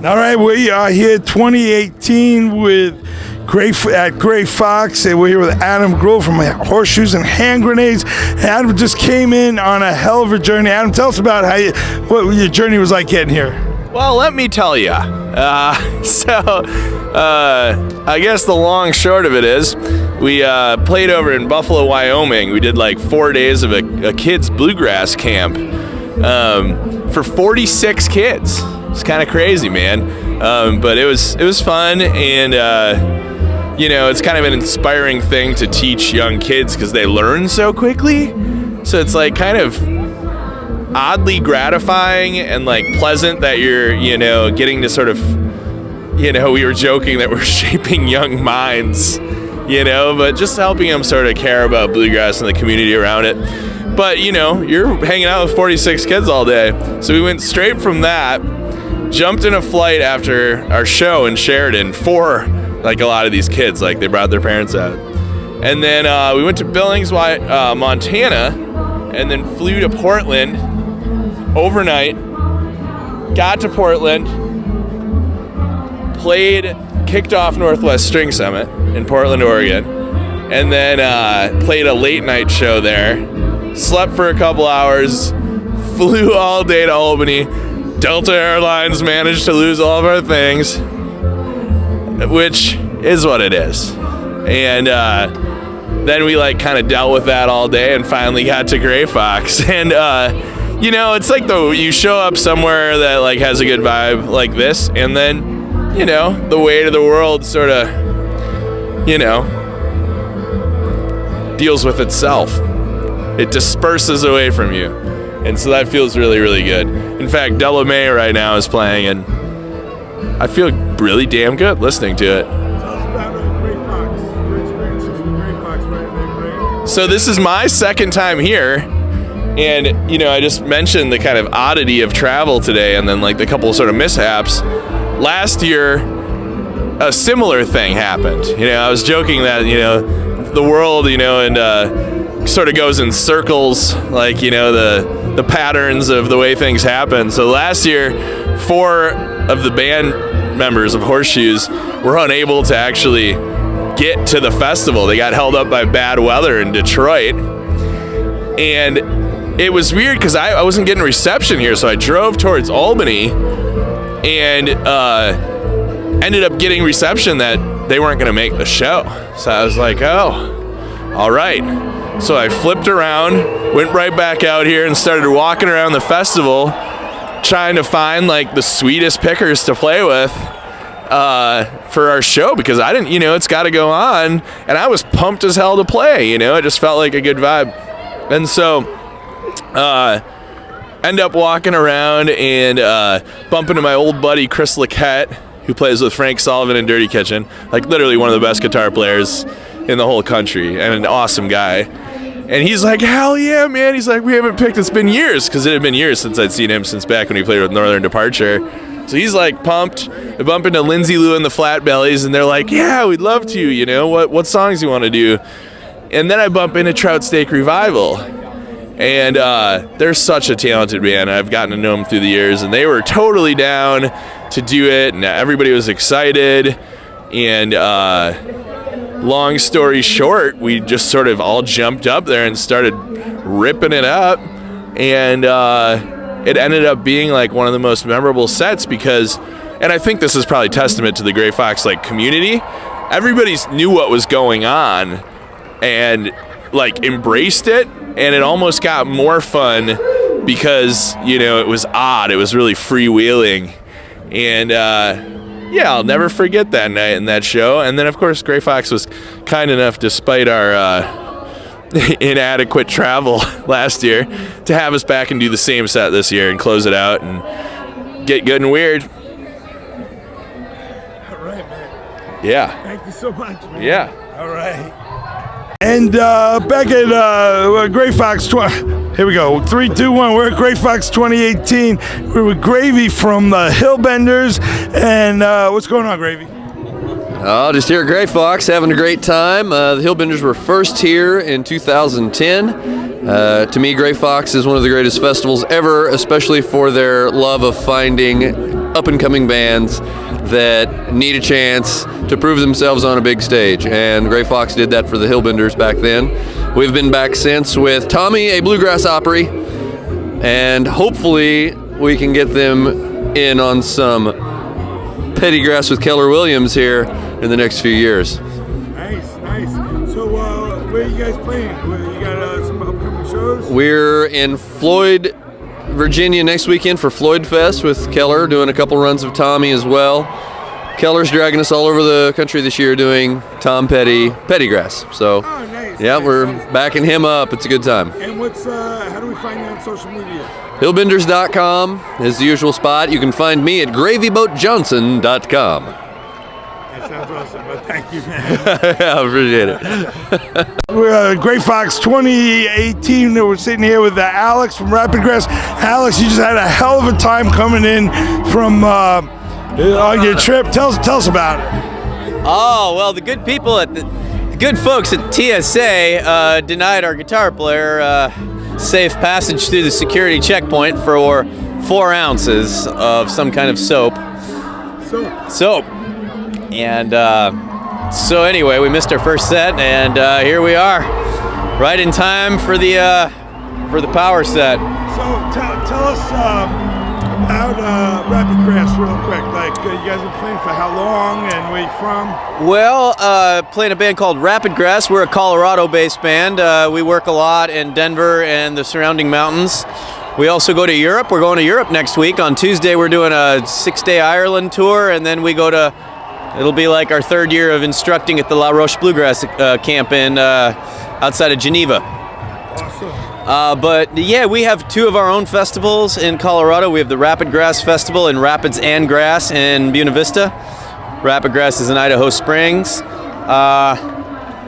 All right, we are here 2018 at Gray Fox, and we're here with Adam Grove from Horseshoes and Hand Grenades. Adam just came in on a hell of a journey. Adam, tell us about what your journey was like getting here. Well, let me tell you. I guess the long short of it is, we played over in Buffalo, Wyoming. We did like 4 days of a kids' bluegrass camp for 46 kids. It's kind of crazy, man. But it was fun, and it's kind of an inspiring thing to teach young kids because they learn so quickly. So it's like kind of oddly gratifying and like pleasant that you're, getting to sort of, we were joking that we're shaping young minds, but just helping them sort of care about bluegrass and the community around it. But, you're hanging out with 46 kids all day. So we went straight from that, jumped in a flight after our show in Sheridan for like a lot of these kids, like they brought their parents out. And then we went to Billings, Montana, and then flew to Portland overnight, got to Portland, kicked off Northwest String Summit in Portland, Oregon, and then played a late night show there, slept for a couple hours, flew all day to Albany. Delta Airlines managed to lose all of our things, which is what it is. And then we kind of dealt with that all day and finally got to Gray Fox. And, it's like you show up somewhere that has a good vibe like this, and then, the weight of the world sort of, deals with itself. It disperses away from you. And so that feels really, really good. In fact, Della Mae right now is playing, and I feel really damn good listening to it. Tell us about Gray Fox, your experiences with Gray Fox right there. So this is my second time here, and, I just mentioned the kind of oddity of travel today and then the couple sort of mishaps. Last year, a similar thing happened. I was joking that, the world, and sort of goes in circles, the patterns of the way things happen. So last year, 4 of the band members of Horseshoes were unable to actually get to the festival. They got held up by bad weather in Detroit. And it was weird because I wasn't getting reception here, so I drove towards Albany and ended up getting reception that they weren't going to make the show. So I was like, oh, all right. So I flipped around, went right back out here and started walking around the festival trying to find the sweetest pickers to play with for our show, because I didn't, it's got to go on, and I was pumped as hell to play, it just felt like a good vibe. And so end up walking around and bump into my old buddy Chris Laquette, who plays with Frank Sullivan in Dirty Kitchen, literally one of the best guitar players in the whole country and an awesome guy. And he's like, hell yeah, man. He's like, we haven't picked, it's been years, because it had been years since I'd seen him since back when he played with Northern Departure. So he's pumped. I bump into Lindsay Lou and the Flatbellies, and they're like, yeah, we'd love to, what songs you want to do? And then I bump into Trout Steak Revival. And they're such a talented band. I've gotten to know them through the years, and they were totally down to do it, and everybody was excited. And long story short, we just sort of all jumped up there and started ripping it up, and it ended up being one of the most memorable sets because, and I think this is probably testament to the Gray Fox community, everybody knew what was going on and embraced it, and it almost got more fun because it was odd, it was really freewheeling, and yeah, I'll never forget that night and that show. And then, of course, Gray Fox was kind enough, despite our inadequate travel last year, to have us back and do the same set this year and close it out and get good and weird. All right, man. Yeah. Thank you so much, man. Yeah. All right. And back at Gray Fox, here we go, 3, 2, 1, we're at Gray Fox 2018. We're with Gravy from the Hillbenders, and what's going on, Gravy? Oh, just here at Gray Fox, having a great time. The Hillbenders were first here in 2010. To me, Gray Fox is one of the greatest festivals ever, especially for their love of finding up-and-coming bands that need a chance to prove themselves on a big stage. And Gray Fox did that for the Hillbenders back then. We've been back since with Tommy, a bluegrass Opry, and hopefully we can get them in on some petty grass with Keller Williams here in the next few years. Nice, nice. So where are you guys playing? You got some upcoming shows? We're in Floyd, Virginia next weekend for Floyd Fest with Keller, doing a couple runs of Tommy as well. Keller's dragging us all over the country this year doing Tom Petty grass. So, nice, yeah, nice, we're nice. backing him up. It's a good time. And how do we find you on social media? Hillbenders.com is the usual spot. You can find me at gravyboatjohnson.com. That sounds awesome. Well, thank you, man. I appreciate it. We're Gray Fox 2018. We're sitting here with Alex from Rapid Grass. Alex, you just had a hell of a time coming in from on your trip. Tell us about it. Oh, well, the good people at the good folks at TSA denied our guitar player safe passage through the security checkpoint for 4 ounces of some kind of soap. Soap. And so anyway, we missed our first set, and here we are, right in time for the power set. So tell us about Rapid Grass real quick. Like, you guys been playing for how long, and where you from? Well, playing a band called Rapid Grass. We're a Colorado-based band. We work a lot in Denver and the surrounding mountains. We also go to Europe. We're going to Europe next week. On Tuesday, we're doing a 6-day Ireland tour, and then we go to, it'll be like our 3rd year of instructing at the La Roche Bluegrass camp in outside of Geneva. Awesome. But yeah, we have 2 of our own festivals in Colorado. We have the Rapid Grass Festival in Rapids and Grass in Buena Vista. Rapid Grass is in Idaho Springs.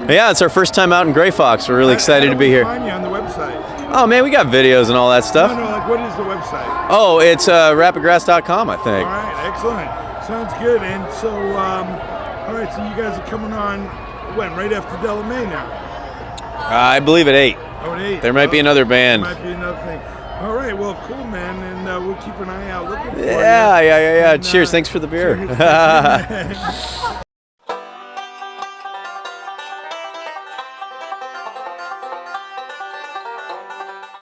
Yeah, it's our first time out in Gray Fox. We're really excited to be here. Find you on the website. Oh man, we got videos and all that stuff. No, like what is the website? Oh, it's rapidgrass.com, I think. All right, excellent. Sounds good. And so, all right, so you guys are coming on when? Right after Delamay now? I believe at 8. Oh, at 8. There might be another band. Might be another thing. All right, well, cool, man, and we'll keep an eye out looking for you. Yeah. And, Cheers. Thanks for the beer. cheers.